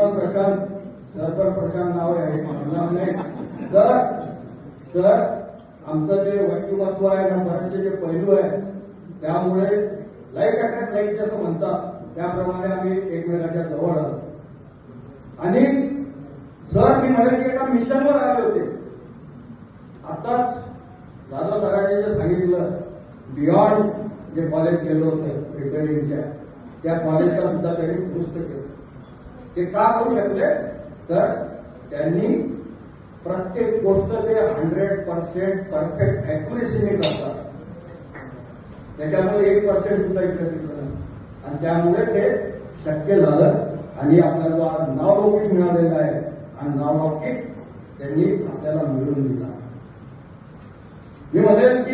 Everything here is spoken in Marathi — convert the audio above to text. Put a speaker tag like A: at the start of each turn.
A: श्रीमान प्रशांत सरपंच प्रशांत नाव आहे तर आमचं जे व्यक्तिमत्व आहे ना बरेचसे जे पैलू आहे त्यामुळे लाईक अटॅक लाईक असं म्हणतात त्याप्रमाणे आम्ही एकमेकांच्या जवळ आलो. आणि सर मी म्हणेल की एका मिशनवर आले होते. आताच दादा सरांनी जे सांगितलं बियॉन्ड जे कॉलेज केलं होतं प्रिपेरिंगच्या त्या कॉलेजला सुद्धा त्यांनी दुरुस्त केलं. ते का करू शकले तर त्यांनी प्रत्येक गोष्ट ते 100% परफेक्ट अॅक्युरेसीने करतात. त्याच्यामुळे 1% सुद्धा इकडे तिकडे आणि त्यामुळेच हे शक्य झालं. आणि आपल्याला जो आज नावलौकिक मिळालेला आहे आणि नावलौकिक त्यांनी आपल्याला मिळवून दिला. मी म्हणेल की